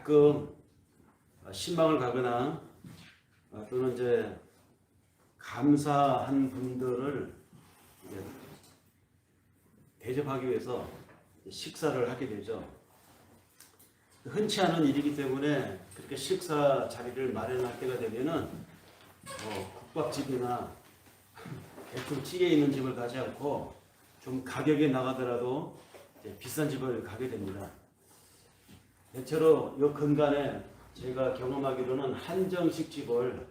가끔 신방을 가거나 또는 이제 감사한 분들을 이제 대접하기 위해서 식사를 하게 되죠. 흔치 않은 일이기 때문에 그렇게 식사 자리를 마련할 때가 되면은 국밥집이나 대충 찌개 있는 집을 가지 않고 좀 가격이 나가더라도 비싼 집을 가게 됩니다. 대체로 이 근간에 제가 경험하기로는 한정식 집을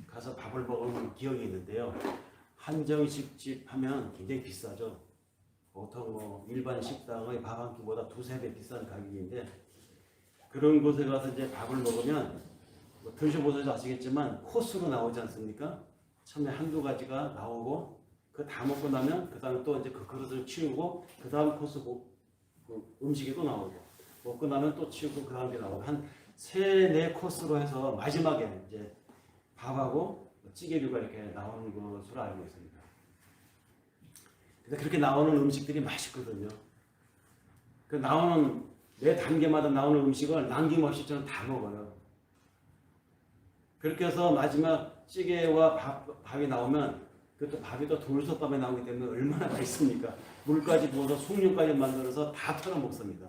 가서 밥을 먹은 기억이 있는데요. 한정식 집 하면 굉장히 비싸죠. 보통 뭐 일반 식당의 밥 한 끼보다 두세 배 비싼 가격인데, 그런 곳에 가서 이제 밥을 먹으면 뭐 드셔보셔서 아시겠지만 코스로 나오지 않습니까? 처음에 한두 가지가 나오고 그 다 먹고 나면 그 다음에 또 이제 그 그릇을 치우고 그 다음 코스 음식이 또 나오고 먹고 나면 또 치우고 그 다음 게 나오고 한 3, 4코스로 해서 마지막에 이제 밥하고 찌개류가 이렇게 나오는 것으로 알고 있습니다. 근데 그렇게 나오는 음식들이 맛있거든요. 그 나오는 매 단계마다 나오는 음식을 남김없이 저는 다 먹어요. 그렇게 해서 마지막 찌개와 밥이 나오면 그것도 밥이 또 돌솥밥에 나오기 때문에 얼마나 맛있습니까? 물까지 부어서 숭늉까지 만들어서 다 털어 먹습니다.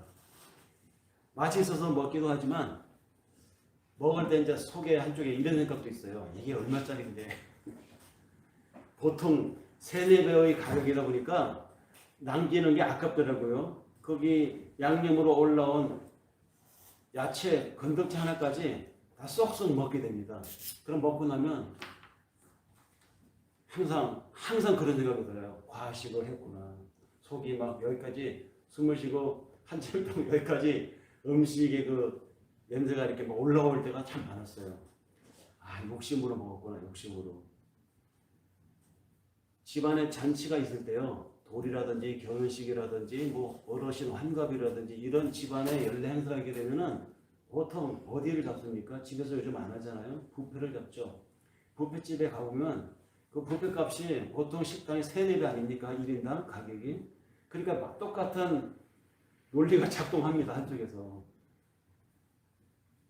맛이 있어서 먹기도 하지만 먹을 때 이제 속에 한쪽에 이런 생각도 있어요. 이게 얼마짜리인데 보통 3, 4배의 가격이다 보니까 남기는 게 아깝더라고요. 거기 양념으로 올라온 야채, 건더기 하나까지 다 쏙쏙 먹게 됩니다. 그럼 먹고 나면 항상 그런 생각이 들어요. 과식을 했구나. 속이 막 여기까지 숨을 쉬고 한참 동안 여기까지 음식의 그 냄새가 이렇게 막 올라올 때가 참 많았어요. 아, 욕심으로 먹었구나, 욕심으로. 집안에 잔치가 있을 때요, 돌이라든지 결혼식이라든지 뭐 어르신 환갑이라든지 이런 집안에 연례 행사하게 되면은 보통 어디를 잡습니까? 집에서 요즘 안 하잖아요. 뷔페를 잡죠. 뷔페집에 가보면 그 뷔페 값이 보통 식당이 3, 4배 아닙니까? 1인당 가격이. 그러니까 똑같은 논리가 작동합니다. 한쪽에서.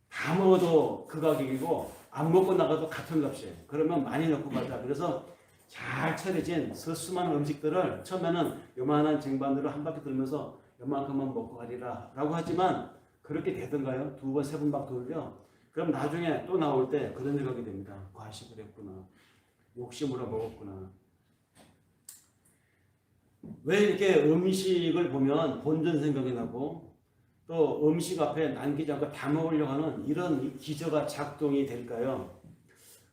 다 먹어도 그 가격이고 안 먹고 나가도 같은 값이에요. 그러면 많이 넣고 가자. 그래서 잘 차려진 수많은 음식들을 처음에는 요만한 쟁반으로 한 바퀴 돌면서 요만큼만 먹고 가리라 라고 하지만 그렇게 되던가요? 2번, 3번 막 돌려. 그럼 나중에 또 나올 때 그런 생각이 됩니다. 과식을 했구나. 욕심으로 먹었구나. 왜 이렇게 음식을 보면 본전 생각이 나고 또 음식 앞에 남기지 않고 다 먹으려고 하는 이런 기저가 작동이 될까요?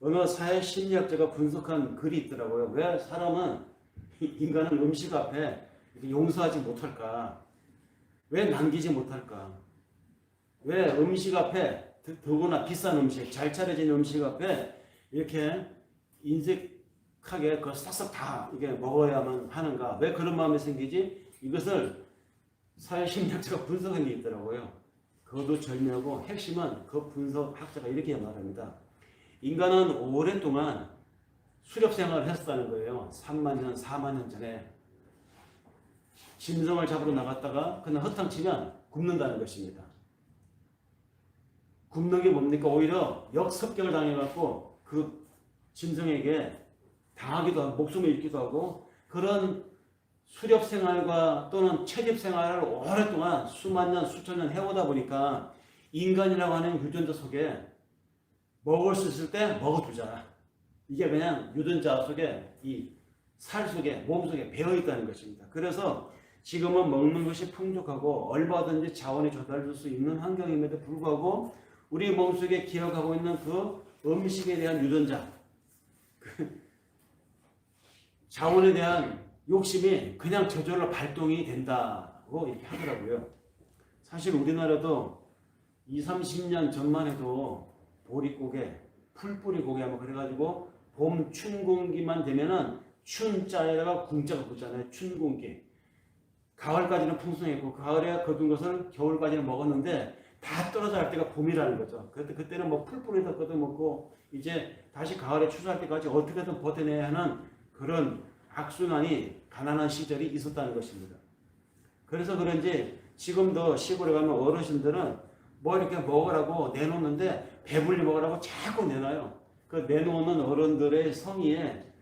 어느 사회심리학자가 분석한 글이 있더라고요. 왜 사람은, 인간은 음식 앞에 용서하지 못할까? 왜 남기지 못할까? 왜 음식 앞에, 더구나 비싼 음식, 잘 차려진 음식 앞에 이렇게 인색하게 그걸 싹싹 다 이게 먹어야만 하는가? 왜 그런 마음이 생기지? 이것을 사회심리학자가 분석한 게 있더라고요. 그것도 절묘하고 핵심은 그 분석학자가 이렇게 말합니다. 인간은 오랫동안 수렵 생활을 했었다는 거예요. 3만 년, 4만 년 전에 짐승을 잡으러 나갔다가 그냥 허탕치면 굶는다는 것입니다. 굶는 게 뭡니까? 오히려 역습격을 당해갖고 그 짐승에게 당하기도 하고 목숨을 잃기도 하고 그런 수렵 생활과 또는 채집 생활을 오랫동안 수만 년, 수천 년 해오다 보니까 인간이라고 하는 유전자 속에 먹을 수 있을 때 먹어두자. 이게 그냥 유전자 속에 이 살 속에 몸 속에 배어 있다는 것입니다. 그래서 지금은 먹는 것이 풍족하고 얼마든지 자원이 조달될 수 있는 환경임에도 불구하고 우리 몸속에 기억하고 있는 그 음식에 대한 유전자, 그 자원에 대한 욕심이 그냥 저절로 발동이 된다고 이렇게 하더라고요. 사실 우리나라도 20, 30년 전만 해도 보릿고개, 풀뿌리고개 하면 그래가지고 봄 춘공기만 되면은 춘자에다가 궁자가 붙잖아요. 춘공기. 가을까지는 풍성했고 가을에 거둔 것을 겨울까지는 먹었는데 다 떨어져 갈 때가 봄이라는 거죠. 그때는 뭐 풀뿌리도 걷어먹고 이제 다시 가을에 추수할 때까지 어떻게든 버텨내야 하는 그런 악순환이 가난한 시절이 있었다는 것입니다. 그래서 그런지 지금도 시골에 가면 어르신들은 뭐 이렇게 먹으라고 내놓는데 배불리 먹으라고 자꾸 내놔요. 그 내놓는 어른들의 성의에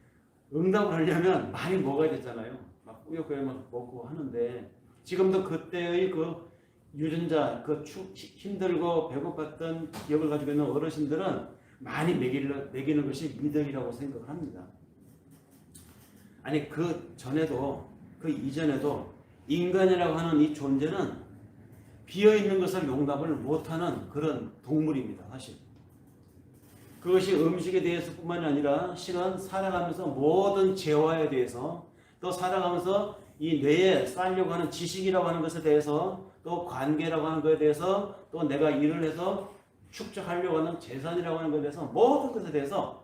응답을 하려면 많이 먹어야 되잖아요. 막 꾸역꾸역 막 먹고 하는데 지금도 그때의 그 유전자, 힘들고 배고팠던 기억을 가지고 있는 어르신들은 많이 먹이는 것이 미덕이라고 생각을 합니다. 아니 그 전에도 그 이전에도 인간이라고 하는 이 존재는 비어있는 것을 용납을 못하는 그런 동물입니다. 사실 그것이 음식에 대해서 뿐만이 아니라 실은 살아가면서 모든 재화에 대해서 또 살아가면서 이 뇌에 쌓으려고 하는 지식이라고 하는 것에 대해서 또 관계라고 하는 것에 대해서 또 내가 일을 해서 축적하려고 하는 재산이라고 하는 것에 대해서 모든 것에 대해서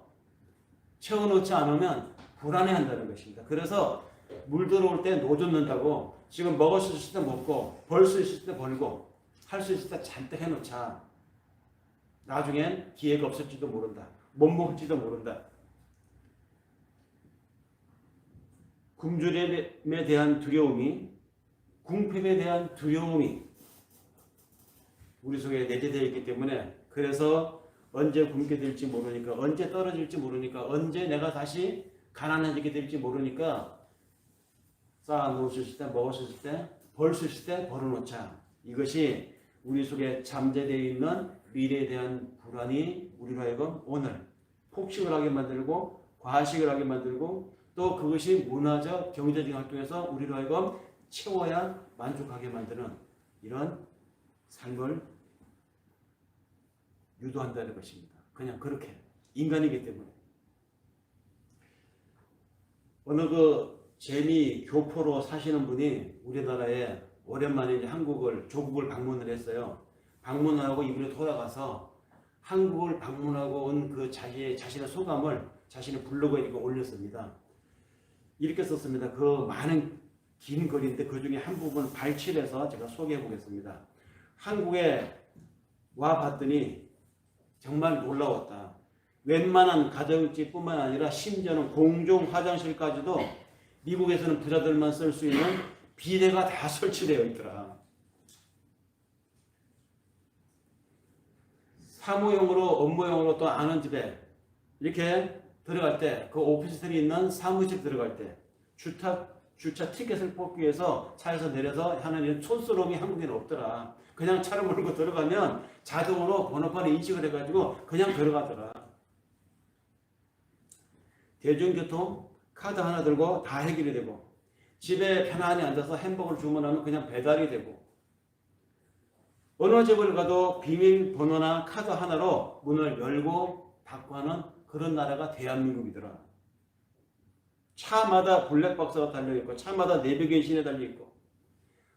채워놓지 않으면 불안해한다는 것입니다. 그래서 물 들어올 때 노젓는다고 지금 먹을 수 있을 때 먹고 벌 수 있을 때 벌고 할 수 있을 때 잔뜩 해놓자. 나중엔 기회가 없을지도 모른다. 못 먹을지도 모른다. 굶주림에 대한 두려움이 궁핍에 대한 두려움이 우리 속에 내재되어 있기 때문에 그래서 언제 굶게 될지 모르니까 언제 떨어질지 모르니까 언제 내가 다시 가난해지게 될지 모르니까 쌓아 놓을 수 있을 때 먹을 수 있을 때 벌 수 있을 때 벌어놓자. 이것이 우리 속에 잠재되어 있는 미래에 대한 불안이 우리로 하여금 오늘 폭식을 하게 만들고 과식을 하게 만들고 또 그것이 문화적 경제적 활동에서 우리로 하여금 채워야 만족하게 만드는 이런 삶을 유도한다는 것입니다. 그냥 그렇게 인간이기 때문에 어느 그 재미 교포로 사시는 분이 우리나라에 오랜만에 이제 조국을 방문을 했어요. 방문하고 이분이 돌아가서 한국을 방문하고 온 그 자신의 소감을 자신의 블로그에 이렇게 올렸습니다. 이렇게 썼습니다. 그 많은 긴 글인데 그 중에 한 부분 발췌해서 제가 소개해 보겠습니다. 한국에 와 봤더니 정말 놀라웠다. 웬만한 가정집뿐만 아니라 심지어는 공중 화장실까지도 미국에서는 부자들만 쓸 수 있는 비데가 다 설치되어 있더라. 사무용으로 업무용으로 또 아는 집에 이렇게 들어갈 때 그 오피스텔이 있는 사무실 들어갈 때 주차 티켓을 뽑기 위해서 차에서 내려서 하는 이런 촌스러움이 한국에는 없더라. 그냥 차를 몰고 들어가면 자동으로 번호판을 인식을 해가지고 그냥 들어가더라. 대중교통 카드 하나 들고 다 해결이 되고 집에 편안히 앉아서 햄버거를 주문하면 그냥 배달이 되고 어느 집을 가도 비밀번호나 카드 하나로 문을 열고 닫고 하는 그런 나라가 대한민국이더라. 차마다 블랙박스가 달려있고 차마다 내비게이션에 달려있고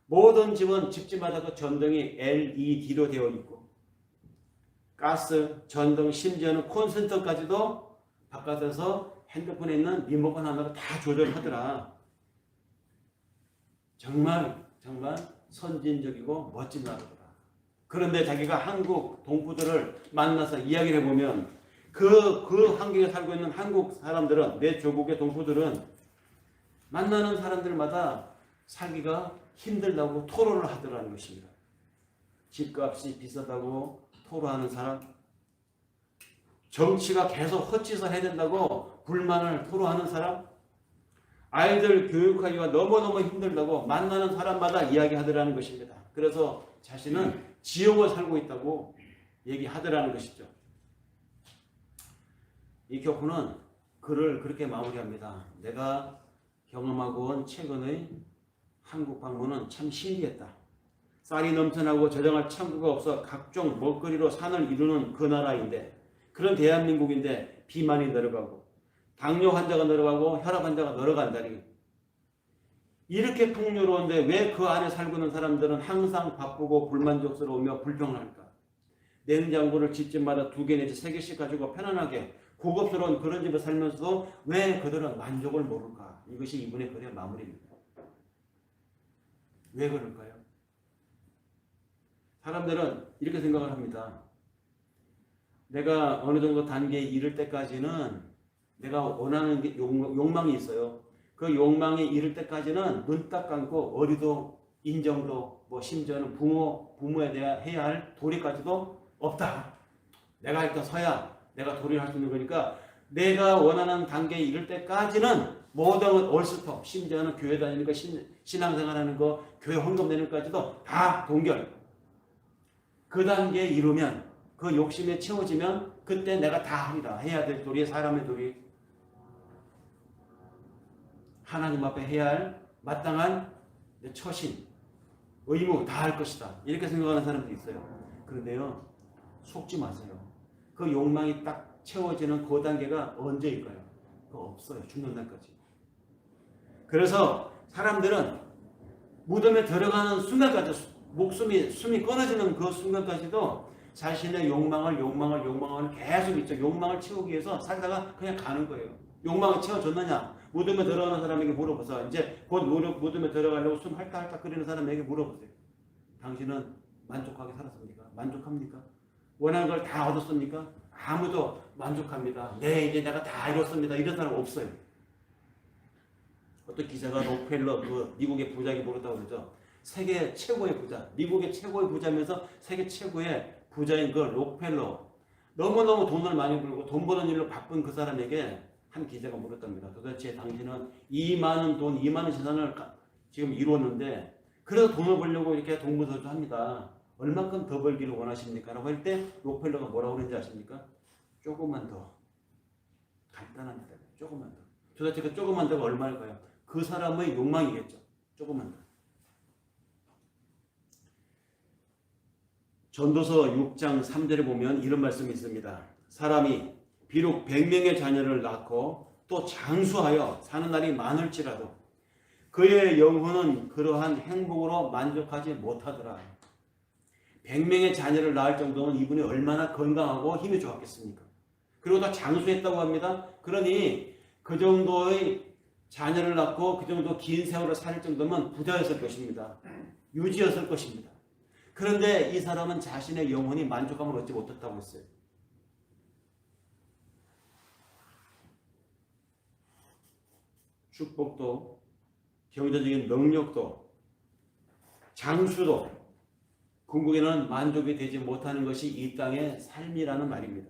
모든 집은 집집마다 그 전등이 LED로 되어 있고 가스, 전등, 심지어는 콘센트까지도 바깥에서 핸드폰에 있는 리모컨 하나로 다 조절하더라. 정말 선진적이고 멋진 나라더라. 그런데 자기가 한국 동포들을 만나서 이야기를 해보면 그 환경에 살고 있는 한국 사람들은 내 조국의 동포들은 만나는 사람들마다 살기가 힘들다고 토로를 하더라는 것입니다. 집값이 비싸다고 토로하는 사람, 정치가 계속 헛짓을 해야 된다고 불만을 토로하는 사람, 아이들 교육하기가 너무너무 힘들다고 만나는 사람마다 이야기하더라는 것입니다. 그래서 자신은 지옥을 살고 있다고 얘기하더라는 것이죠. 이 교포는 글을 그렇게 마무리합니다. 내가 경험하고 온 최근의 한국 방문은 참 신기했다. 쌀이 넘쳐나고 저장할 창고가 없어 각종 먹거리로 산을 이루는 그 나라인데 그런 대한민국인데 비만이 늘어가고 당뇨 환자가 늘어가고 혈압 환자가 늘어간다니 이렇게 풍요로운데 왜 그 안에 살고 있는 사람들은 항상 바쁘고 불만족스러우며 불평할까? 냉장고를 집집마다 2개 내지 3개씩 가지고 편안하게 고급스러운 그런 집에 살면서도 왜 그들은 만족을 모를까? 이것이 이분의 글의 마무리입니다. 왜 그럴까요? 사람들은 이렇게 생각을 합니다. 내가 어느 정도 단계에 이를 때까지는 내가 원하는 게 욕망이 있어요. 그 욕망이 이를 때까지는 눈 딱 감고 어디도 인정도 뭐 심지어는 부모에 대해 해야 할 도리까지도 없다. 내가 일단 서야 내가 도리를 할 수 있는 거니까 내가 원하는 단계에 이를 때까지는 모든 올스톱, 심지어는 교회 다니는 거, 신앙생활하는 거, 교회 헌금 내는 것까지도 다 동결. 그 단계에 이르면, 그 욕심에 채워지면 그때 내가 다 하리라. 해야 될 도리, 사람의 도리, 하나님 앞에 해야 할 마땅한 처신, 의무 다 할 것이다. 이렇게 생각하는 사람들이 있어요. 그런데요, 속지 마세요. 그 욕망이 딱 채워지는 그 단계가 언제일까요? 그거 없어요. 죽는 날까지. 그래서 사람들은 무덤에 들어가는 순간까지 숨이 끊어지는 그 순간까지도 자신의 욕망을 계속 있죠. 욕망을 채우기 위해서 살다가 그냥 가는 거예요. 욕망을 채워줬느냐? 무덤에 들어가는 사람에게 물어보세요. 이제 곧 무덤에 들어가려고 숨 핥딱 끓이는 사람에게 물어보세요. 당신은 만족하게 살았습니까? 만족합니까? 원하는 걸 다 얻었습니까? 아무도 만족합니다. 네, 이제 내가 다 이뤘습니다. 이런 사람 없어요. 어떤 기자가 록펠러, 그 미국의 부자에게 물었다고 그러죠. 세계 최고의 부자, 미국의 최고의 부자면서 세계 최고의 부자인 그 록펠러, 너무너무 돈을 많이 벌고 돈 버는 일로 바쁜 그 사람에게 한 기자가 물었답니다. 도대체 당신은 이 많은 돈, 이 많은 재산을 지금 이루었는데 그래서 돈을 벌려고 이렇게 동분서주합니다. 얼마큼 더 벌기를 원하십니까? 라고 할 때 록펠러가 뭐라고 그러는지 아십니까? 조금만 더. 간단한 대답. 조금만 더. 도대체 그 조금만 더가 얼마일까요? 그 사람의 욕망이겠죠. 조금만 더. 전도서 6장 3절에 보면 이런 말씀이 있습니다. 사람이 비록 100명의 자녀를 낳고 또 장수하여 사는 날이 많을지라도 그의 영혼은 그러한 행복으로 만족하지 못하더라. 100명의 자녀를 낳을 정도면 이분이 얼마나 건강하고 힘이 좋았겠습니까? 그리고 또 장수했다고 합니다. 그러니 그 정도의 자녀를 낳고 그 정도 긴 세월을 살 정도면 부자였을 것입니다. 유지였을 것입니다. 그런데 이 사람은 자신의 영혼이 만족감을 얻지 못했다고 했어요. 축복도, 경제적인 능력도, 장수도 궁극에는 만족이 되지 못하는 것이 이 땅의 삶이라는 말입니다.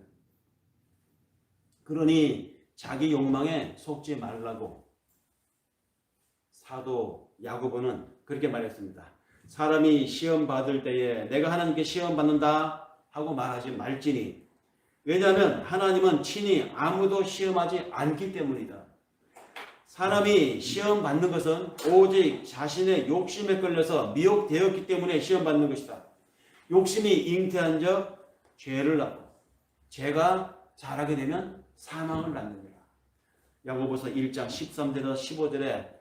그러니 자기 욕망에 속지 말라고 사도 야고보는 그렇게 말했습니다. 사람이 시험 받을 때에 내가 하나님께 시험 받는다 하고 말하지 말지니, 왜냐하면 하나님은 친히 아무도 시험하지 않기 때문이다. 사람이 시험 받는 것은 오직 자신의 욕심에 끌려서 미혹되었기 때문에 시험 받는 것이다. 욕심이 잉태한 적 죄를 낳고 죄가 자라게 되면 사망을 낳는다. 야고보서 1장 13절에서 15절에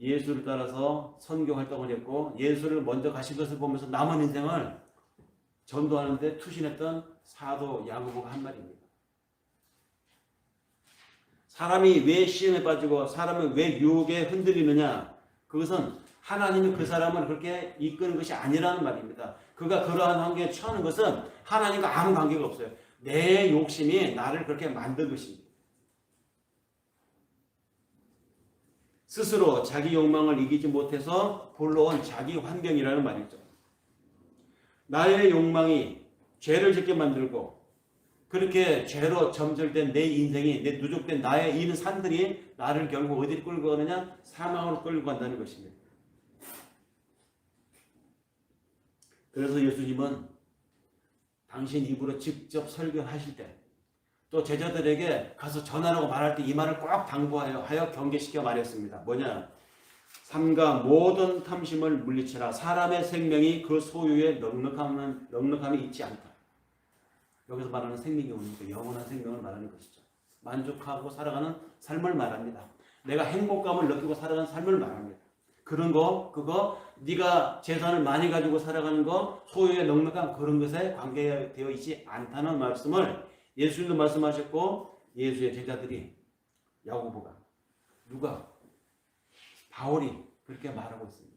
예수를 따라서 선교 활동을 했고 예수를 먼저 가신 것을 보면서 남은 인생을 전도하는데 투신했던 사도 야고보가 한 말입니다. 사람이 왜 시험에 빠지고 사람이 왜 유혹에 흔들리느냐? 그것은 하나님이 그 사람을 그렇게 이끄는 것이 아니라는 말입니다. 그가 그러한 환경에 처하는 것은 하나님과 아무 관계가 없어요. 내 욕심이 나를 그렇게 만든 것입니다. 스스로 자기 욕망을 이기지 못해서 불러온 자기 환경이라는 말이죠. 나의 욕망이 죄를 짓게 만들고 그렇게 죄로 점절된 내 인생이, 내 누적된 나의 이 산들이 나를 결국 어디로 끌고 가느냐? 사망으로 끌고 간다는 것입니다. 그래서 예수님은 당신 입으로 직접 설교하실 때 또 제자들에게 가서 전하라고 말할 때 이 말을 꼭 당부하여 경계시켜 말했습니다. 뭐냐? 삼가 모든 탐심을 물리치라. 사람의 생명이 그 소유에 넉넉함이 있지 않다. 여기서 말하는 생명이 뭡니까? 영원한 생명을 말하는 것이죠. 만족하고 살아가는 삶을 말합니다. 내가 행복감을 느끼고 살아가는 삶을 말합니다. 그런 거, 그거 네가 재산을 많이 가지고 살아가는 거, 소유에 넉넉한 그런 것에 관계되어 있지 않다는 말씀을 예수님도 말씀하셨고 예수의 제자들이, 야고보가, 누가? 바울이 그렇게 말하고 있습니다.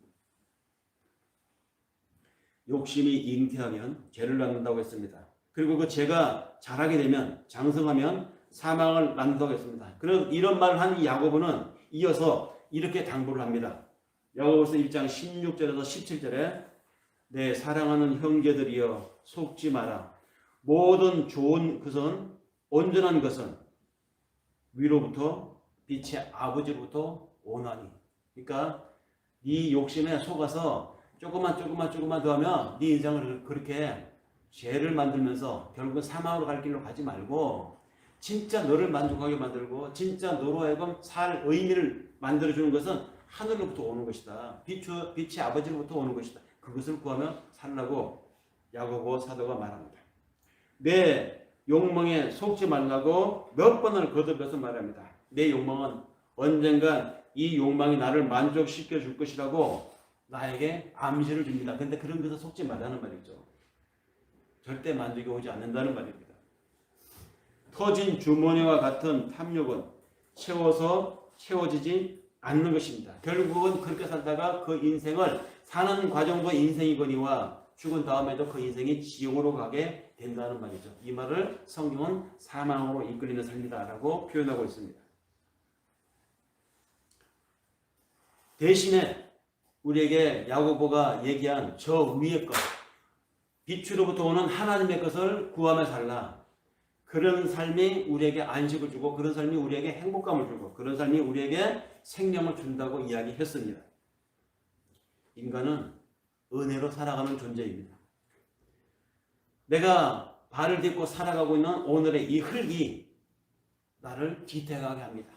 욕심이 잉태하면 죄를 낳는다고 했습니다. 그리고 그 죄가 자라게 되면, 장성하면 사망을 낳는다고 했습니다. 그래서 이런 말을 한 이 야고보는 이어서 이렇게 당부를 합니다. 야고보서 1장 16절에서 17절에 내 사랑하는 형제들이여 속지 마라. 모든 좋은 것은 온전한 것은 위로부터 빛의 아버지로부터 오나니. 그러니까 네 욕심에 속아서 조금만 더 하면 네 인생을 그렇게 죄를 만들면서 결국은 사망으로 갈 길로 가지 말고 진짜 너를 만족하게 만들고 진짜 너로 하여금 살 의미를 만들어주는 것은 하늘로부터 오는 것이다. 빛의 아버지로부터 오는 것이다. 그것을 구하며 살라고 야고보 사도가 말합니다. 내 욕망에 속지 말라고 몇 번을 거듭해서 말합니다. 내 욕망은 언젠간 이 욕망이 나를 만족시켜 줄 것이라고 나에게 암시를 줍니다. 근데 그런 것에 속지 말라는 말이죠. 절대 만족이 오지 않는다는 말입니다. 터진 주머니와 같은 탐욕은 채워지지 않는 것입니다. 결국은 그렇게 살다가 그 인생을 사는 과정도 인생이거니와 죽은 다음에도 그 인생이 지옥으로 가게 된다는 말이죠. 이 말을 성경은 사망으로 이끌리는 삶이다라고 표현하고 있습니다. 대신에 우리에게 야고보가 얘기한 저 위의 것, 빛으로부터 오는 하나님의 것을 구하며 살라. 그런 삶이 우리에게 안식을 주고 그런 삶이 우리에게 행복감을 주고 그런 삶이 우리에게 생명을 준다고 이야기했습니다. 인간은 은혜로 살아가는 존재입니다. 내가 발을 딛고 살아가고 있는 오늘의 이 흙이 나를 지탱하게 합니다.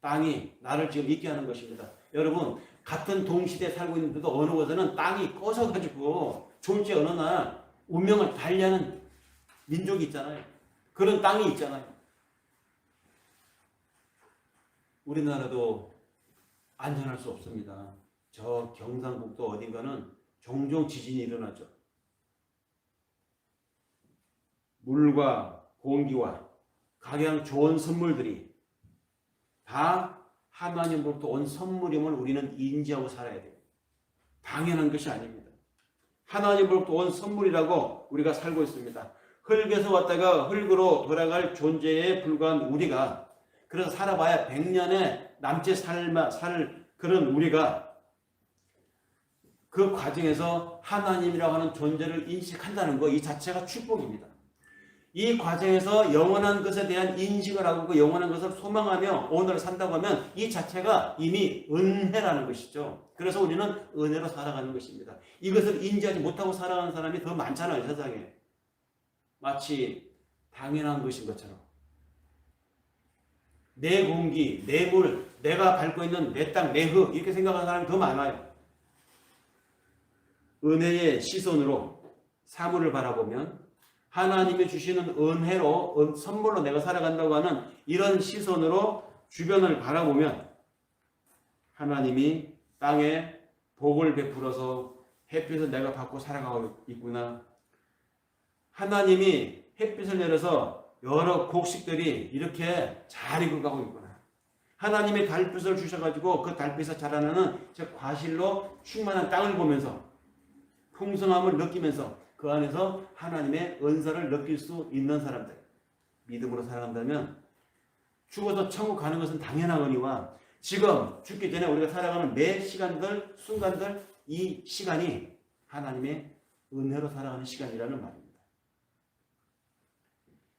땅이 나를 지금 있게 하는 것입니다. 여러분, 같은 동시대에 살고 있는데도 어느 곳에는 땅이 꺼져가지고 졸지 어느 날 운명을 달리하는 민족이 있잖아요. 그런 땅이 있잖아요. 우리나라도 안전할 수 없습니다. 저 경상북도 어딘가는 종종 지진이 일어나죠. 물과 공기와 각양 좋은 선물들이 다 하나님으로부터 온 선물임을 우리는 인지하고 살아야 돼요. 당연한 것이 아닙니다. 하나님으로부터 온 선물이라고 우리가 살고 있습니다. 흙에서 왔다가 흙으로 돌아갈 존재에 불과한 우리가, 그래서 살아봐야 100년의 남짓 살 그런 우리가 그 과정에서 하나님이라고 하는 존재를 인식한다는 것, 이 자체가 축복입니다. 이 과정에서 영원한 것에 대한 인식을 하고 그 영원한 것을 소망하며 오늘을 산다고 하면 이 자체가 이미 은혜라는 것이죠. 그래서 우리는 은혜로 살아가는 것입니다. 이것을 인지하지 못하고 살아가는 사람이 더 많잖아요, 세상에. 마치 당연한 것인 것처럼. 내 공기, 내 물, 내가 밟고 있는 내 땅, 내 흙, 이렇게 생각하는 사람이 더 많아요. 은혜의 시선으로 사물을 바라보면 하나님이 주시는 은혜로, 선물로 내가 살아간다고 하는 이런 시선으로 주변을 바라보면 하나님이 땅에 복을 베풀어서 햇빛을 내가 받고 살아가고 있구나. 하나님이 햇빛을 내려서 여러 곡식들이 이렇게 잘 익어가고 있구나. 하나님의 달빛을 주셔가지고 그 달빛에서 자라나는 저 과실로 충만한 땅을 보면서 풍성함을 느끼면서 그 안에서 하나님의 은사를 느낄 수 있는 사람들, 믿음으로 살아간다면 죽어서 천국 가는 것은 당연하거니와 지금 죽기 전에 우리가 살아가는 매 시간들, 순간들, 이 시간이 하나님의 은혜로 살아가는 시간이라는 말입니다.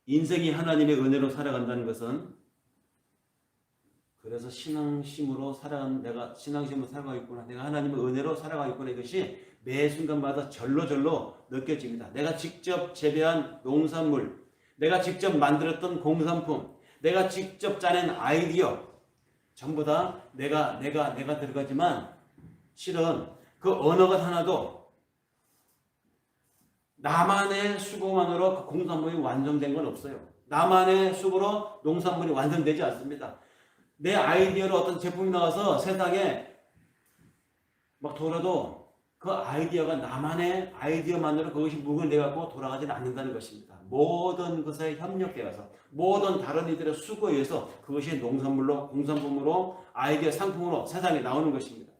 인생이 하나님의 은혜로 살아간다는 것은, 그래서 신앙심으로 내가 신앙심으로 살아가고 있구나, 내가 하나님의 은혜로 살아가고 있구나, 이것이 매 순간마다 절로 느껴집니다. 내가 직접 재배한 농산물, 내가 직접 만들었던 공산품, 내가 직접 짜낸 아이디어, 전부 다 내가 들어가지만 실은 그 어느 것 하나도 나만의 수고만으로 그 공산물이 완성된 건 없어요. 나만의 수고로 농산물이 완성되지 않습니다. 내 아이디어로 어떤 제품이 나와서 세상에 막 돌아도 그 아이디어가 나만의 아이디어만으로 그것이 묵은돼갖고 돌아가지는 않는다는 것입니다. 모든 것에 협력되어서 모든 다른 이들의 수고에 의해서 그것이 농산물로, 공산품으로, 아이디어 상품으로 세상에 나오는 것입니다.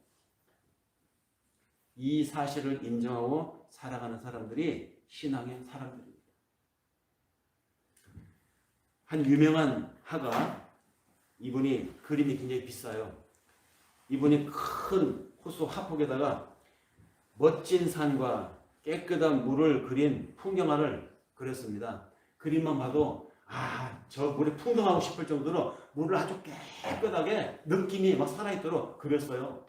이 사실을 인정하고 살아가는 사람들이 신앙의 사람들입니다. 한 유명한 화가, 이분이 그림이 굉장히 비싸요. 이분이 큰 호수 하폭에다가 멋진 산과 깨끗한 물을 그린 풍경화를 그렸습니다. 그림만 봐도 저 물에 풍덩하고 싶을 정도로 물을 아주 깨끗하게 느낌이 막 살아있도록 그렸어요.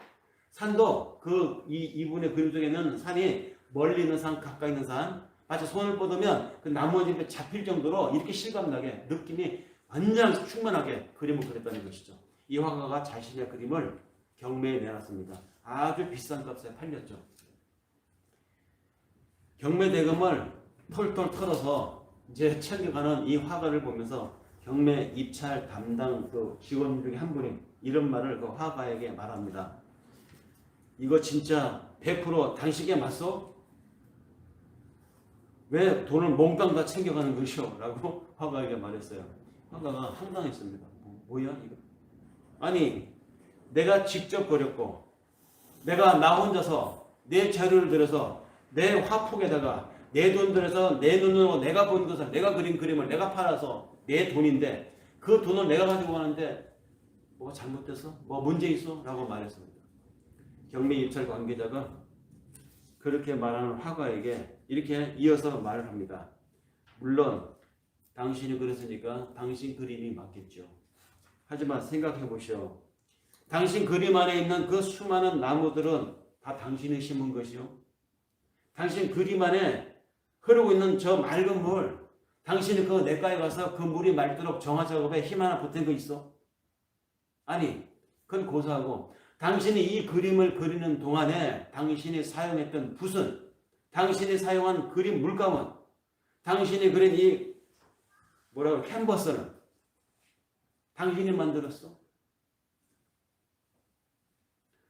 산도 이분의 그림 속에는 산이 멀리 있는 산, 가까이 있는 산, 마치 손을 뻗으면 그 나머지 잡힐 정도로 이렇게 실감나게 느낌이 완전 충만하게 그림을 그렸다는 것이죠. 이 화가가 자신의 그림을 경매에 내놨습니다. 아주 비싼 값에 팔렸죠. 경매 대금을 털털 털어서 이제 챙겨가는 이 화가를 보면서 경매 입찰 담당 그 직원 중에 한 분이 이런 말을 그 화가에게 말합니다. 이거 진짜 100% 당신에게 맞소? 왜 돈을 몽땅 다 챙겨가는 것이오? 라고 화가에게 말했어요. 화가가 황당했습니다. 뭐야 이거? 아니 내가 직접 그렸고 내가 나 혼자서 내 자료를 들여서 내 화폭에다가 내 돈 들여서 내 눈으로 내가 본 것을 내가 그린 그림을 내가 팔아서 내 돈인데 그 돈을 내가 가지고 가는데 뭐가 잘못됐어? 뭐 문제 있어? 라고 말했습니다. 경매 입찰 관계자가 그렇게 말하는 화가에게 이렇게 이어서 말을 합니다. 물론 당신이 그랬으니까 당신 그림이 맞겠죠. 하지만 생각해 보시오. 당신 그림 안에 있는 그 수많은 나무들은 다 당신이 심은 것이요. 당신 그림 안에 흐르고 있는 저 맑은 물, 당신이 그 냇가에 가서 그 물이 맑도록 정화 작업에 힘 하나 보탠 거 있어? 아니, 그건 고사하고 당신이 이 그림을 그리는 동안에 당신이 사용했던 붓은, 당신이 사용한 그림 물감은, 당신이 그린 이 캔버스는 당신이 만들었어?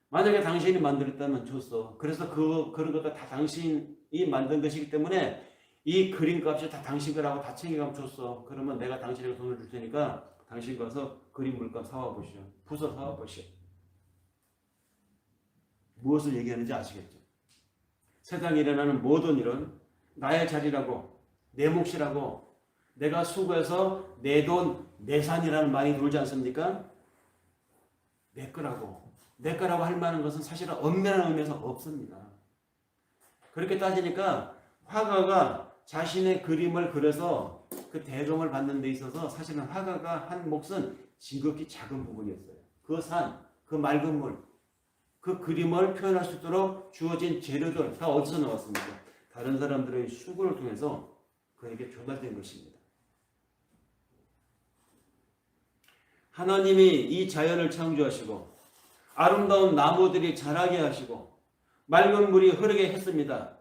만약에 당신이 만들었다면 좋소. 그래서 그런 것도 다 당신이 만든 것이기 때문에 이 그림값이 다 당신 거라고 다 챙겨가면 좋소. 그러면 내가 당신에게 돈을 줄 테니까 당신 가서 그림 물감 사와 보시오. 붓을 사와 보시오. 무엇을 얘기하는지 아시겠죠? 세상에 일어나는 모든 일은 나의 자리라고, 내 몫이라고, 내가 수고해서 내 돈, 내 산이라는 말이 돌지 않습니까? 내 거라고 할 만한 것은 사실은 엄밀한 의미에서 없습니다. 그렇게 따지니까 화가가 자신의 그림을 그려서 그 대금을 받는 데 있어서 사실은 화가가 한 몫은 지극히 작은 부분이었어요. 그 산, 그 맑은 물, 그 그림을 표현할 수 있도록 주어진 재료들 다 어디서 나왔습니까? 다른 사람들의 수고를 통해서 그에게 조달된 것입니다. 하나님이 이 자연을 창조하시고 아름다운 나무들이 자라게 하시고 맑은 물이 흐르게 했습니다.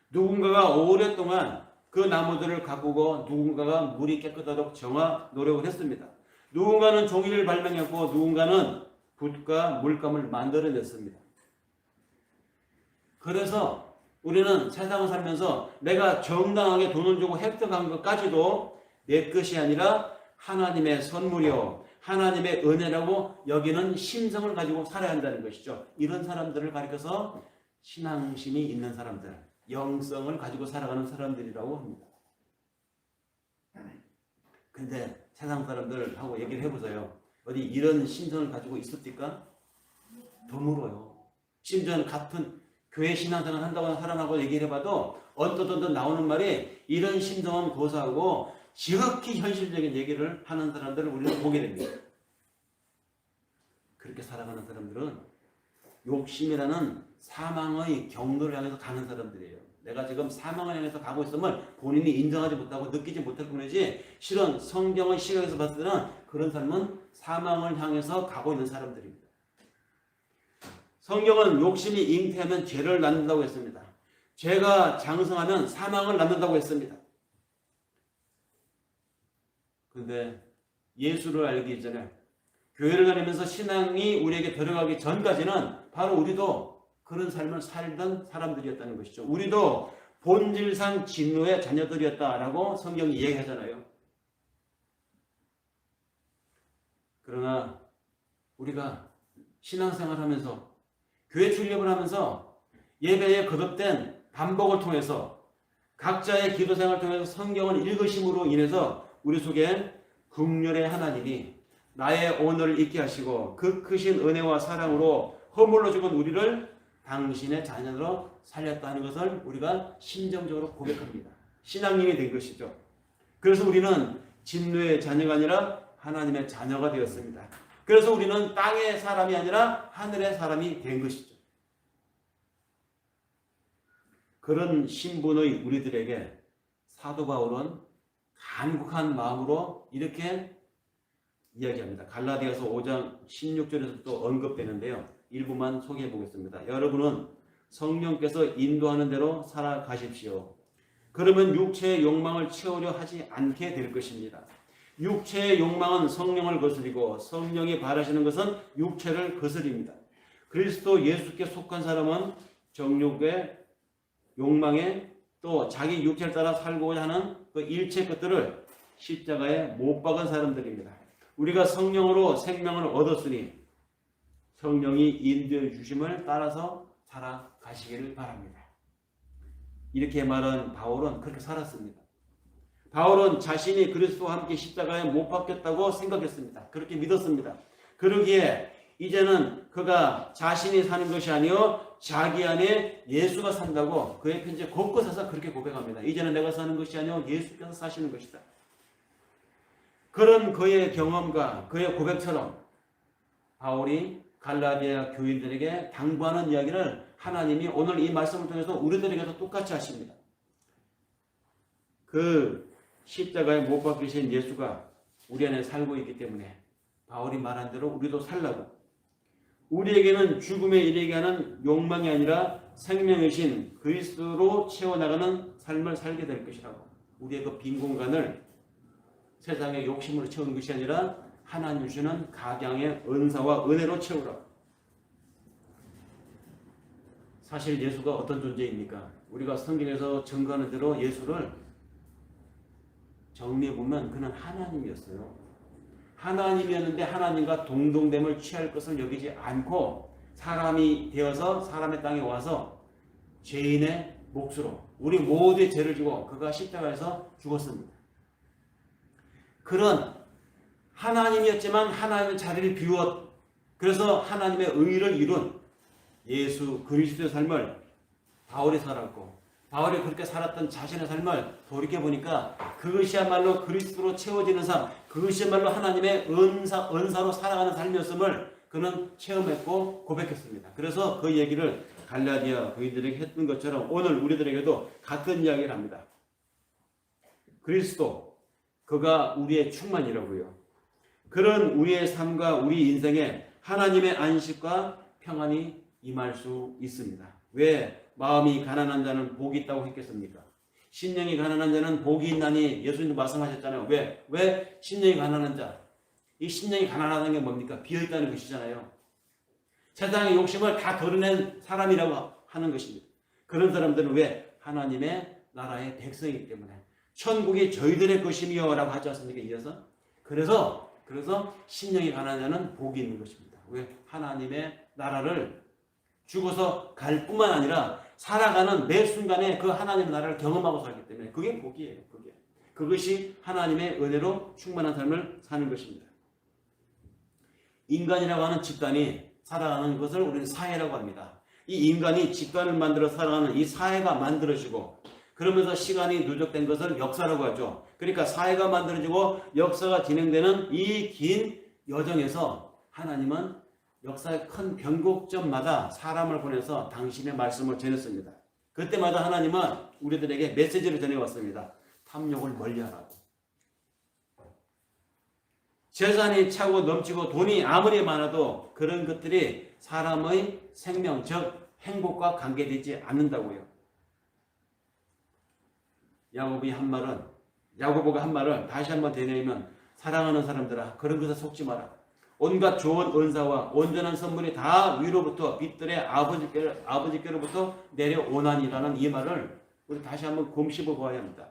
누군가가 오랫동안 그 나무들을 가꾸고 누군가가 물이 깨끗하도록 정화 노력을 했습니다. 누군가는 종이를 발명했고 누군가는 붓과 물감을 만들어냈습니다. 그래서 우리는 세상을 살면서 내가 정당하게 돈을 주고 획득한 것까지도 내 것이 아니라 하나님의 선물이요, 하나님의 은혜라고 여기는 심성을 가지고 살아야 한다는 것이죠. 이런 사람들을 가리켜서 신앙심이 있는 사람들, 영성을 가지고 살아가는 사람들이라고 합니다. 근데 세상 사람들하고 얘기를 해보세요. 어디 이런 심성을 가지고 있습니까? 드물어요. 심지어는 같은 교회 신앙생활 한다고 하는 사람하고 얘기를 해봐도 언뜻 나오는 말이 이런 심성은 고사하고 지극히 현실적인 얘기를 하는 사람들을 우리는 보게 됩니다. 그렇게 살아가는 사람들은 욕심이라는 사망의 경로를 향해서 가는 사람들이에요. 내가 지금 사망을 향해서 가고 있음을 본인이 인정하지 못하고 느끼지 못할 뿐이지 실은 성경의 시각에서 봤을 때는 그런 사람은 사망을 향해서 가고 있는 사람들입니다. 성경은 욕심이 잉태하면 죄를 낳는다고 했습니다. 죄가 장성하면 사망을 낳는다고 했습니다. 그런데 예수를 알기 이전에 교회를 다니면서 신앙이 우리에게 들어가기 전까지는 바로 우리도 그런 삶을 살던 사람들이었다는 것이죠. 우리도 본질상 진노의 자녀들이었다라고 성경이 얘기하잖아요. 그러나 우리가 신앙생활을 하면서 교회 출입을 하면서 예배에 거듭된 반복을 통해서 각자의 기도생활을 통해서 성경을 읽으심으로 인해서 우리 속에 긍휼의 하나님이 나의 오늘을 있게 하시고 그 크신 은혜와 사랑으로 허물로 죽은 우리를 당신의 자녀로 살렸다는 것을 우리가 심정적으로 고백합니다. 신앙인이 된 것이죠. 그래서 우리는 진노의 자녀가 아니라 하나님의 자녀가 되었습니다. 그래서 우리는 땅의 사람이 아니라 하늘의 사람이 된 것이죠. 그런 신분의 우리들에게 사도 바울은 간곡한 마음으로 이렇게 이야기합니다. 갈라디아서 5장 16절에서 또 언급되는데요. 일부만 소개해 보겠습니다. 여러분은 성령께서 인도하는 대로 살아가십시오. 그러면 육체의 욕망을 채우려 하지 않게 될 것입니다. 육체의 욕망은 성령을 거스리고 성령이 바라시는 것은 육체를 거스립니다. 그리스도 예수께 속한 사람은 정욕의 욕망에 또 자기 육체를 따라 살고자 하는 그 일체 것들을 십자가에 못 박은 사람들입니다. 우리가 성령으로 생명을 얻었으니 성령이 인도해 주심을 따라서 살아가시기를 바랍니다. 이렇게 말한 바울은 그렇게 살았습니다. 바울은 자신이 그리스도와 함께 십자가에 못 박혔다고 생각했습니다. 그렇게 믿었습니다. 그러기에 이제는 그가 자신이 사는 것이 아니요 자기 안에 예수가 산다고 그의 편지에 곳곳에서 그렇게 고백합니다. 이제는 내가 사는 것이 아니요 예수께서 사시는 것이다. 그런 그의 경험과 그의 고백처럼 바울이 갈라디아 교인들에게 당부하는 이야기를 하나님이 오늘 이 말씀을 통해서 우리들에게도 똑같이 하십니다. 그 십자가에 못 박히신 예수가 우리 안에 살고 있기 때문에 바울이 말한 대로 우리도 살라고, 우리에게는 죽음에 이르게 하는 욕망이 아니라 생명이신 그리스도로 채워나가는 삶을 살게 될 것이라고, 우리의 그 빈 공간을 세상의 욕심으로 채우는 것이 아니라 하나님 주시는 각양의 은사와 은혜로 채우라고. 사실 예수가 어떤 존재입니까? 우리가 성경에서 증거하는 대로 예수를 정리해보면 그는 하나님이었어요. 하나님이었는데 하나님과 동등됨을 취할 것을 여기지 않고 사람이 되어서 사람의 땅에 와서 죄인의 몫으로 우리 모두의 죄를 지고 그가 십자가에서 죽었습니다. 그런 하나님이었지만 하나님의 자리를 비웠, 그래서 하나님의 의를 이룬 예수 그리스도의 삶을 바울이 살았고, 바울이 그렇게 살았던 자신의 삶을 돌이켜보니까 그것이야말로 그리스도로 채워지는 삶, 그것이야말로 하나님의 은사로 살아가는 삶이었음을 그는 체험했고 고백했습니다. 그래서 그 얘기를 갈라디아 교인들에게 했던 것처럼 오늘 우리들에게도 같은 이야기를 합니다. 그리스도, 그가 우리의 충만이라고요. 그런 우리의 삶과 우리 인생에 하나님의 안식과 평안이 임할 수 있습니다. 왜 마음이 가난한 자는 복이 있다고 했겠습니까? 심령이 가난한 자는 복이 있나니 예수님도 말씀하셨잖아요. 왜 심령이 가난한 자? 이 심령이 가난하다는 게 뭡니까? 비어있다는 것이잖아요. 세상의 욕심을 다 드러낸 사람이라고 하는 것입니다. 그런 사람들은 왜? 하나님의 나라의 백성이기 때문에 천국이 저희들의 것이며 라고 하지 않습니까? 이어서 그래서 심령이 가난한 자는 복이 있는 것입니다. 왜? 하나님의 나라를 죽어서 갈 뿐만 아니라 살아가는 매 순간에 그 하나님의 나라를 경험하고 살기 때문에 그게 복이에요. 그것이 하나님의 은혜로 충만한 삶을 사는 것입니다. 인간이라고 하는 집단이 살아가는 것을 우리는 사회라고 합니다. 이 인간이 집단을 만들어 살아가는 이 사회가 만들어지고 그러면서 시간이 누적된 것을 역사라고 하죠. 그러니까 사회가 만들어지고 역사가 진행되는 이 긴 여정에서 하나님은 역사의 큰 변곡점마다 사람을 보내서 당신의 말씀을 전했습니다. 그때마다 하나님은 우리들에게 메시지를 전해왔습니다. 탐욕을 멀리하라고. 재산이 차고 넘치고 돈이 아무리 많아도 그런 것들이 사람의 생명, 즉 행복과 관계되지 않는다고요. 야고보가 한 말을 다시 한번 되뇌이면, 사랑하는 사람들아 그런 것에 속지 마라. 온갖 좋은 은사와 온전한 선물이 다 위로부터 빛들의 아버지께로부터 내려오나니라는 이 말을 우리 다시 한번 곰씹어 보아야 합니다.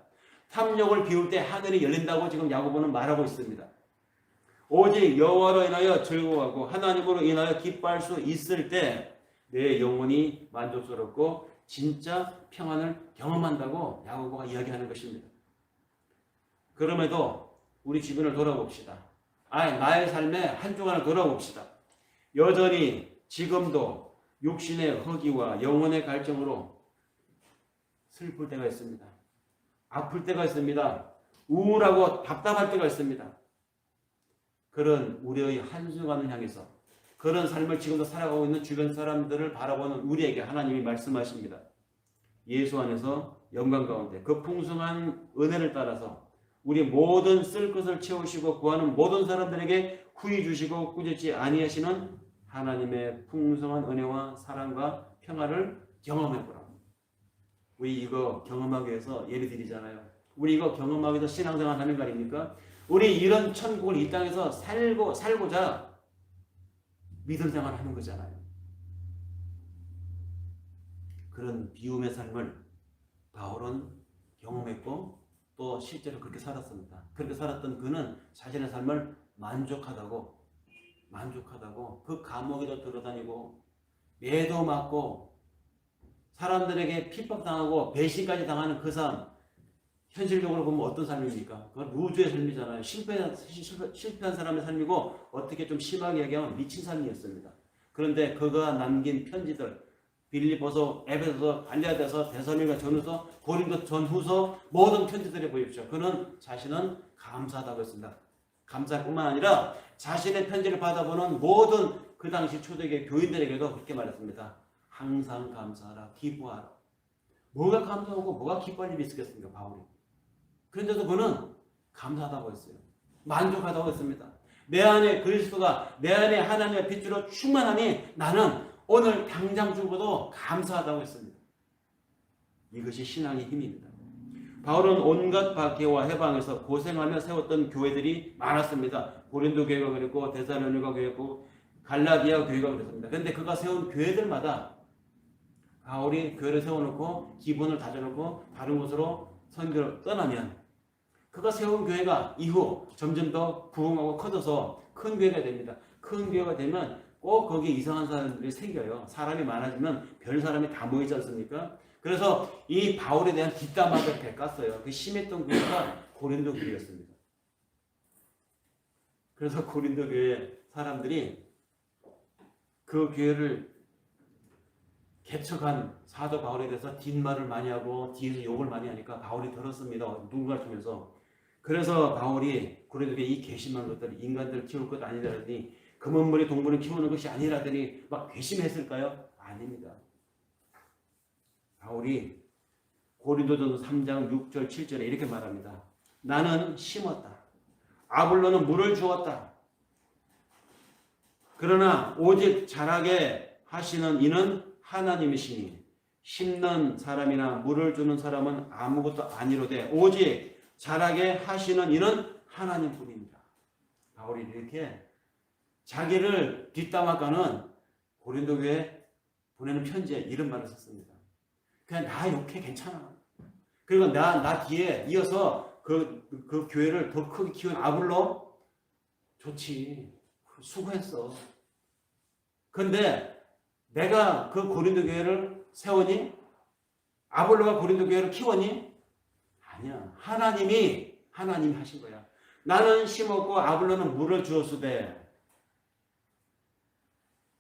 탐욕을 비울 때 하늘이 열린다고 지금 야고보는 말하고 있습니다. 오직 여호와로 인하여 즐거워하고 하나님으로 인하여 기뻐할 수 있을 때 내 영혼이 만족스럽고 진짜 평안을 경험한다고 야고보가 이야기하는 것입니다. 그럼에도 우리 주변을 돌아봅시다. 나의 삶의 한 주간을 돌아봅시다. 여전히 지금도 육신의 허기와 영혼의 갈증으로 슬플 때가 있습니다. 아플 때가 있습니다. 우울하고 답답할 때가 있습니다. 그런 우리의 한순간을 향해서 그런 삶을 지금도 살아가고 있는 주변 사람들을 바라보는 우리에게 하나님이 말씀하십니다. 예수 안에서 영광 가운데 그 풍성한 은혜를 따라서 우리 모든 쓸 것을 채우시고 구하는 모든 사람들에게 후히 주시고 꾸짖지 아니하시는 하나님의 풍성한 은혜와 사랑과 평화를 경험해보라. 우리 이거 경험하기 위해서 예를 드리잖아요. 우리 이거 경험하기 위해서 신앙생활 하는 거 아닙니까? 우리 이런 천국을 이 땅에서 살고자 믿음 생활 하는 거잖아요. 그런 비움의 삶을 바울은 경험했고 또 실제로 그렇게 살았습니다. 그렇게 살았던 그는 자신의 삶을 만족하다고 그 감옥에도 들어다니고 매도 맞고 사람들에게 핍박당하고 배신까지 당하는 그 삶, 현실적으로 보면 어떤 삶입니까? 그건 루즈의 삶이잖아요. 실패한 사람의 삶이고 어떻게 좀 심하게 얘기하면 미친 삶이었습니다. 그런데 그가 남긴 편지들, 빌립보서, 에베소서, 갈라디아서, 데살로니가 전후서, 고린도 전후서 모든 편지들에 보십시오. 그는 자신은 감사하다고 했습니다. 감사할 뿐만 아니라 자신의 편지를 받아보는 모든 그 당시 초대교회 교인들에게도 그렇게 말했습니다. 항상 감사하라, 기뻐하라. 뭐가 감사하고 뭐가 기뻐할 일이 있겠습니까, 바울이. 그런데도 그는 감사하다고 했어요. 만족하다고 했습니다. 내 안에 그리스도가 내 안에 하나님의 빛으로 충만하니 나는 오늘 당장 죽어도 감사하다고 했습니다. 이것이 신앙의 힘입니다. 바울은 온갖 박해와 해방에서 고생하며 세웠던 교회들이 많았습니다. 고린도 교회가 그랬고 데살로니가 교회고 갈라디아 교회가 그랬습니다. 그런데 그가 세운 교회들마다 바울이 교회를 세워놓고 기본을 다져놓고 다른 곳으로 선교를 떠나면 그가 세운 교회가 이후 점점 더 부흥하고 커져서 큰 교회가 됩니다. 큰 교회가 되면 꼭 거기에 이상한 사람들이 생겨요. 사람이 많아지면 별 사람이 다 모이지 않습니까? 그래서 이 바울에 대한 뒷담화를 베꼈어요. 그 심했던 교회가 고린도 교회였습니다. 그래서 고린도 교회 사람들이 그 교회를 개척한 사도 바울에 대해서 뒷말을 많이 하고 뒤에서 욕을 많이 하니까 바울이 들었습니다. 누군가를 통해서. 그래서 바울이 고린도 교회 이 괘씸한 것들, 인간들을 키울 것 아니라더니 금은물이 동물을 키우는 것이 아니라더니 막 괘씸했을까요? 아닙니다. 바울이 고린도전서 3장 6절 7절에 이렇게 말합니다. 나는 심었다. 아볼로는 물을 주었다. 그러나 오직 자라게 하시는 이는 하나님이시니 심는 사람이나 물을 주는 사람은 아무것도 아니로되 오직 자라게 하시는 이는 하나님뿐입니다. 바울이 이렇게 자기를 뒷담화가는 고린도 교회에 보내는 편지에 이런 말을 썼습니다. 그냥 나 욕해 괜찮아. 그리고 나 뒤에 이어서 그 교회를 더 크게 키운 아볼로 좋지. 수고했어. 그런데 내가 그 고린도 교회를 세우니? 아볼로가 고린도 교회를 키웠니? 아니야. 하나님이 하신 거야. 나는 심었고 아볼로는 물을 주었으되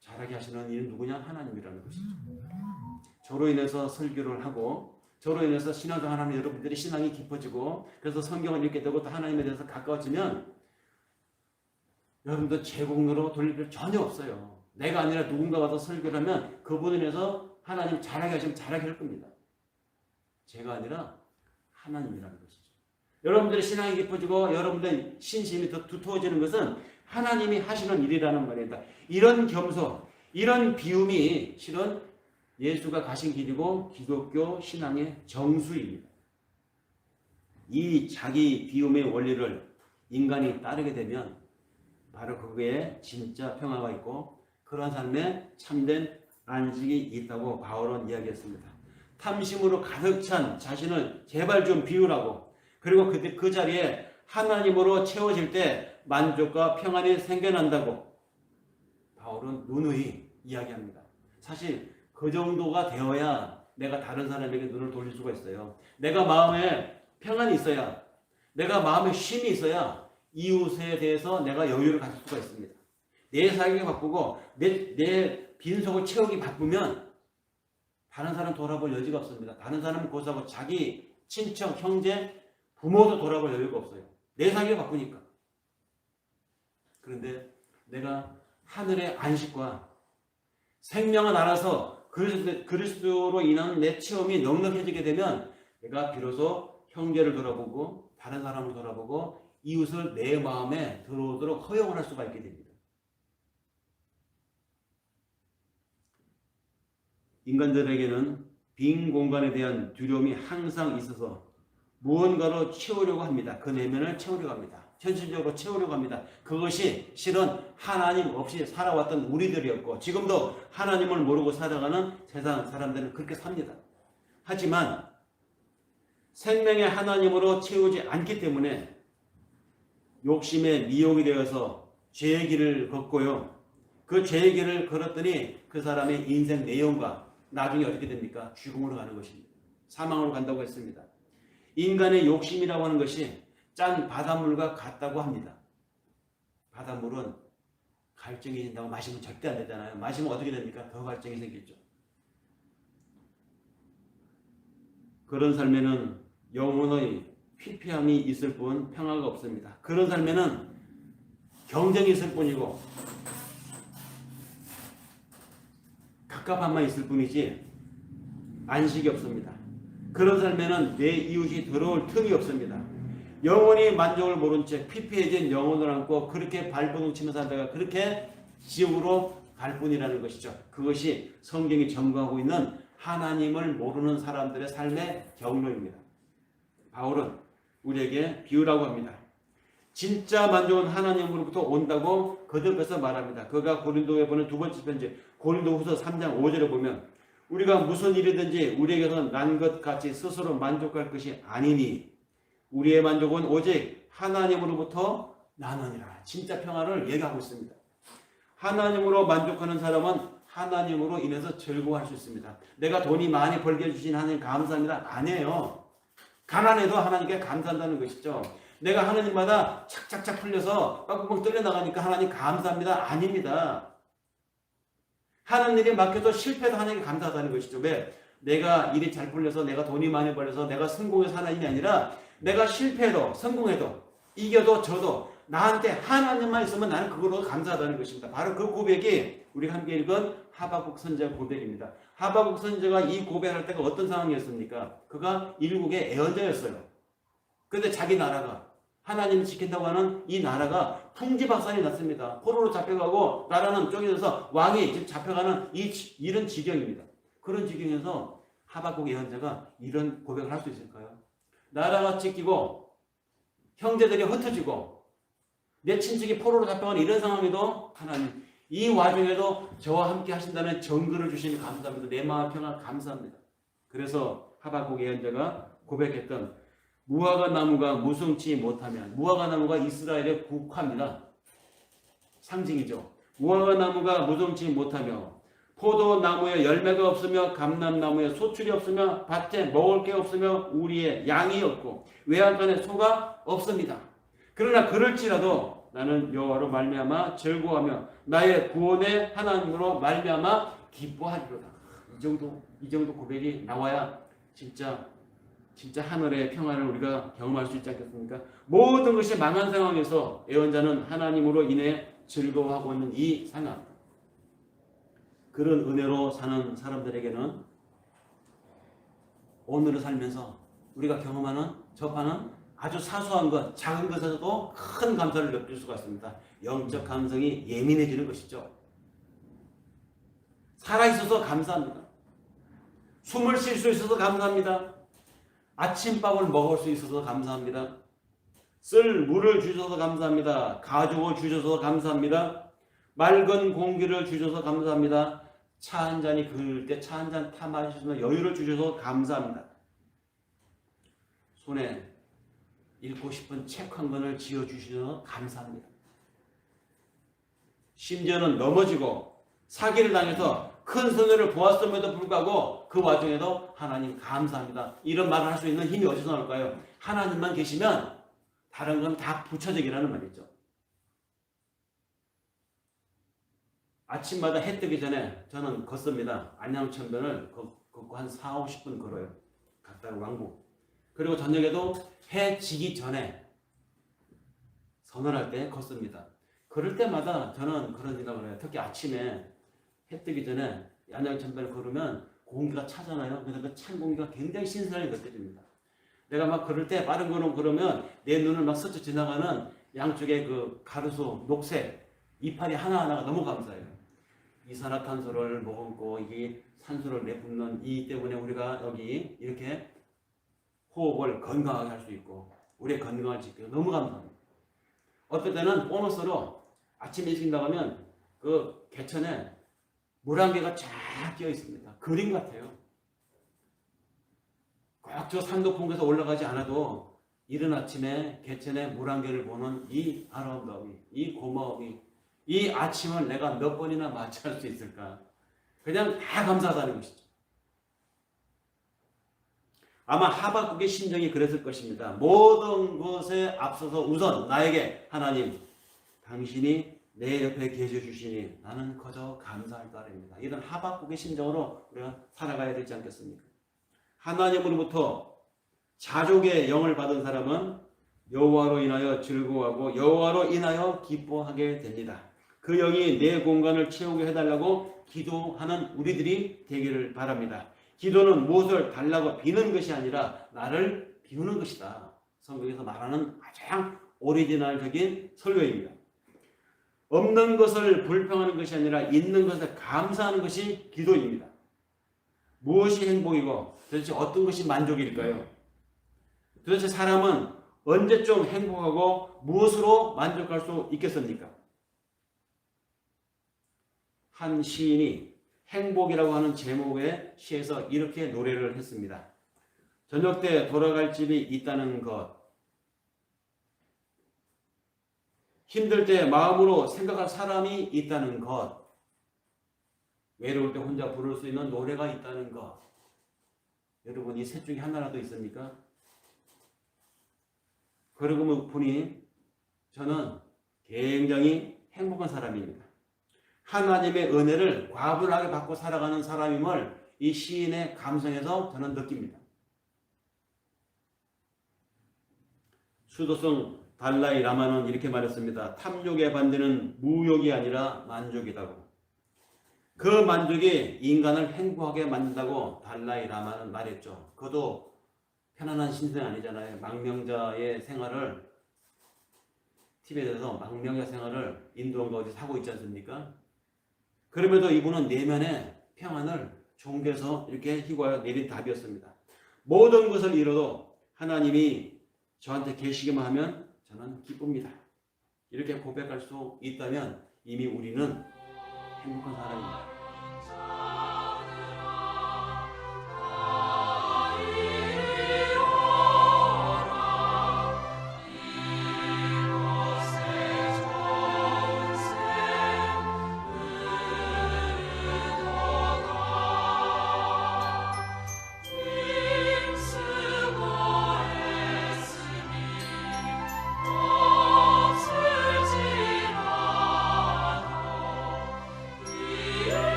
자라게 하시는 이는 누구냐? 하나님이라는 것이죠. 저로 인해서 설교를 하고 저로 인해서 신앙생활 하는 여러분들이 신앙이 깊어지고 그래서 성경을 읽게 되고 또 하나님에 대해서 가까워지면 여러분들 제공으로 돌릴 필요 전혀 없어요. 내가 아니라 누군가 와서 설교를 하면 그분에 대해서 하나님 잘하게 하시면 잘하게 할 겁니다. 제가 아니라 하나님이라는 것이죠. 여러분들의 신앙이 깊어지고 여러분들의 신심이 더 두터워지는 것은 하나님이 하시는 일이라는 말입니다. 이런 겸손, 이런 비움이 실은 예수가 가신 길이고 기독교 신앙의 정수입니다. 이 자기 비움의 원리를 인간이 따르게 되면 바로 거기에 진짜 평화가 있고 그러한 삶에 참된 안식이 있다고 바울은 이야기했습니다. 탐심으로 가득 찬 자신을 제발 좀 비우라고 그리고 그 자리에 하나님으로 채워질 때 만족과 평안이 생겨난다고 바울은 누누이 이야기합니다. 사실 그 정도가 되어야 내가 다른 사람에게 눈을 돌릴 수가 있어요. 내가 마음에 평안이 있어야 내가 마음에 쉼이 있어야 이웃에 대해서 내가 여유를 가질 수가 있습니다. 내 삶이 바꾸고 내 빈속을 채우기 바쁘면 다른 사람 돌아볼 여지가 없습니다. 다른 사람은 고사하고 자기 친척, 형제, 부모도 돌아볼 여유가 없어요. 내 살기 바쁘니까. 그런데 내가 하늘의 안식과 생명을 알아서 그리스도로 인한 내 체험이 넉넉해지게 되면 내가 비로소 형제를 돌아보고 다른 사람을 돌아보고 이웃을 내 마음에 들어오도록 허용을 할 수가 있게 됩니다. 인간들에게는 빈 공간에 대한 두려움이 항상 있어서 무언가로 채우려고 합니다. 그 내면을 채우려고 합니다. 현실적으로 채우려고 합니다. 그것이 실은 하나님 없이 살아왔던 우리들이었고 지금도 하나님을 모르고 살아가는 세상 사람들은 그렇게 삽니다. 하지만 생명의 하나님으로 채우지 않기 때문에 욕심에 미혹이 되어서 죄의 길을 걷고요. 그 죄의 길을 걸었더니 그 사람의 인생 내용과 나중에 어떻게 됩니까? 죽음으로 가는 것입니다. 사망으로 간다고 했습니다. 인간의 욕심이라고 하는 것이 짠 바닷물과 같다고 합니다. 바닷물은 갈증이 된다고 마시면 절대 안 되잖아요. 마시면 어떻게 됩니까? 더 갈증이 생기죠. 그런 삶에는 영혼의 피폐함이 있을 뿐 평화가 없습니다. 그런 삶에는 경쟁이 있을 뿐이고 갑갑함만 있을 뿐이지 안식이 없습니다. 그런 삶에는 내 이웃이 들어올 틈이 없습니다. 영원히 만족을 모른 채 피폐해진 영혼을 안고 그렇게 발버둥치며 살다가 그렇게 지옥으로 갈 뿐이라는 것이죠. 그것이 성경이 전거하고 있는 하나님을 모르는 사람들의 삶의 경로입니다. 바울은 우리에게 비유라고 합니다. 진짜 만족은 하나님으로부터 온다고 거듭해서 말합니다. 그가 고린도에 보낸 두 번째 편지 고린도후서 3장 5절에 보면 우리가 무슨 일이든지 우리에게서 난 것 같이 스스로 만족할 것이 아니니 우리의 만족은 오직 하나님으로부터 나느니라. 진짜 평화를 얘기하고 있습니다. 하나님으로 만족하는 사람은 하나님으로 인해서 즐거워할 수 있습니다. 내가 돈이 많이 벌게 해주신 하나님 감사합니다. 아니에요. 가난해도 하나님께 감사한다는 것이죠. 내가 하나님마다 착착착 풀려서 빵빵빵 뚫려나가니까 하나님 감사합니다. 아닙니다. 하는 일이 막혀도 실패도 하나님께 감사하다는 것이죠. 왜? 내가 일이 잘 풀려서 내가 돈이 많이 벌려서 내가 성공해서 하나님이 아니라 내가 실패해도 성공해도 이겨도 져도 나한테 하나님만 있으면 나는 그걸로 감사하다는 것입니다. 바로 그 고백이 우리가 함께 읽은 하박국 선지자 고백입니다. 하박국 선지자가 이 고백할 때가 어떤 상황이었습니까? 그가 일국의 애언자였어요. 그런데 자기 나라가 하나님을 지킨다고 하는 이 나라가 풍지박산이 났습니다. 포로로 잡혀가고 나라는 쪼개져서 왕이 지금 잡혀가는 이런 지경입니다. 그런 지경에서 하박국 예언자가 이런 고백을 할 수 있을까요? 나라가 찢기고 형제들이 흩어지고 내 친척이 포로로 잡혀가는 이런 상황에도 하나님 이 와중에도 저와 함께 하신다는 정글을 주시니 감사합니다. 내 마음 평안 감사합니다. 그래서 하박국 예언자가 고백했던 무화과 나무가 무성치 못하면 무화과 나무가 이스라엘의 국화입니다. 상징이죠. 무화과 나무가 무성치 못하며 포도나무에 열매가 없으며 감람나무에 소출이 없으며 밭에 먹을 게 없으며 우리의 양이 없고 외양간에 소가 없습니다. 그러나 그럴지라도 나는 여호와로 말미암아 즐거워하며 나의 구원의 하나님으로 말미암아 기뻐하리로다. 이 정도 고백이 나와야 진짜 하늘의 평안을 우리가 경험할 수 있지 않겠습니까? 모든 것이 망한 상황에서 예언자는 하나님으로 인해 즐거워하고 있는 이 상황. 그런 은혜로 사는 사람들에게는 오늘을 살면서 우리가 경험하는 접하는 아주 사소한 것, 작은 것에서도 큰 감사를 느낄 수가 있습니다. 영적 감성이 예민해지는 것이죠. 살아있어서 감사합니다. 숨을 쉴 수 있어서 감사합니다. 아침밥을 먹을 수 있어서 감사합니다. 쓸 물을 주셔서 감사합니다. 가족을 주셔서 감사합니다. 맑은 공기를 주셔서 감사합니다. 차 한 잔이 그을 때 차 한 잔 타 마실 수 있는 여유를 주셔서 감사합니다. 손에 읽고 싶은 책 한 권을 지어주셔서 감사합니다. 심지어는 넘어지고 사기를 당해서 큰 손해를 보았음에도 불구하고 그 와중에도 하나님 감사합니다. 이런 말을 할 수 있는 힘이 어디서 나올까요? 하나님만 계시면 다른 건 다 부차적이라는 말이죠. 아침마다 해 뜨기 전에 저는 걷습니다. 안양천변을 걷고 한 4, 50분 걸어요. 갔다가 왕복. 그리고 저녁에도 해 지기 전에 선언할 때 걷습니다. 그럴 때마다 저는 그런 생각을 해요. 특히 아침에 해 뜨기 전에 안양천변을 걸으면 공기가 차잖아요. 그래서 그 찬 공기가 굉장히 신선하게 느껴집니다. 내가 막 걸을 때 빠른 걸음 걸으면 내 눈을 막 스쳐 지나가는 양쪽에 그 가로수, 녹색, 이파리 하나하나가 너무 감사해요. 이산화탄소를 머금고 이게 산소를 내뿜는 이 때문에 우리가 여기 이렇게 호흡을 건강하게 할 수 있고 우리의 건강을 지키고 너무 감사합니다. 어떨 때는 보너스로 아침에 일찍 나가면 그 개천에 물 한 개가 쫙 끼어 있습니다. 그림 같아요. 꼭 저 산 높은 곳에서 올라가지 않아도 이른 아침에 개천에 물 한 개를 보는 이 아름다움이, 이 고마움이, 이 아침을 내가 몇 번이나 맞이할 수 있을까? 그냥 다 감사하다는 것이죠. 아마 하박국의 심정이 그랬을 것입니다. 모든 것에 앞서서 우선 나에게 하나님, 당신이 내 옆에 계셔 주시니 나는 거저 감사할 따름입니다. 이런 하박국의 심정으로 우리가 살아가야 되지 않겠습니까? 하나님으로부터 자족의 영을 받은 사람은 여호와로 인하여 즐거워하고 여호와로 인하여 기뻐하게 됩니다. 그 영이 내 공간을 채우게 해달라고 기도하는 우리들이 되기를 바랍니다. 기도는 무엇을 달라고 비는 것이 아니라 나를 비우는 것이다. 성경에서 말하는 가장 오리지널적인 설교입니다. 없는 것을 불평하는 것이 아니라 있는 것에 감사하는 것이 기도입니다. 무엇이 행복이고 도대체 어떤 것이 만족일까요? 도대체 사람은 언제쯤 행복하고 무엇으로 만족할 수 있겠습니까? 한 시인이 행복이라고 하는 제목의 시에서 이렇게 노래를 했습니다. 저녁 때 돌아갈 집이 있다는 것, 힘들 때 마음으로 생각할 사람이 있다는 것, 외로울 때 혼자 부를 수 있는 노래가 있다는 것. 여러분 이 셋 중에 하나라도 있습니까? 그러고 보니 저는 굉장히 행복한 사람입니다. 하나님의 은혜를 과분하게 받고 살아가는 사람임을 이 시인의 감성에서 저는 느낍니다. 수도성 달라이 라마는 이렇게 말했습니다. 탐욕의 반대는 무욕이 아니라 만족이다고. 그 만족이 인간을 행복하게 만든다고 달라이 라마는 말했죠. 그도 편안한 신세 아니잖아요. 망명자의 생활을 티벳에서 망명자 생활을 인도원가 어디서 하고 있지 않습니까? 그럼에도 이분은 내면의 평안을 종교에서 이렇게 희고하여 내린 답이었습니다. 모든 것을 이뤄도 하나님이 저한테 계시기만 하면 저는 기쁩니다. 이렇게 고백할 수 있다면 이미 우리는 행복한 사람입니다.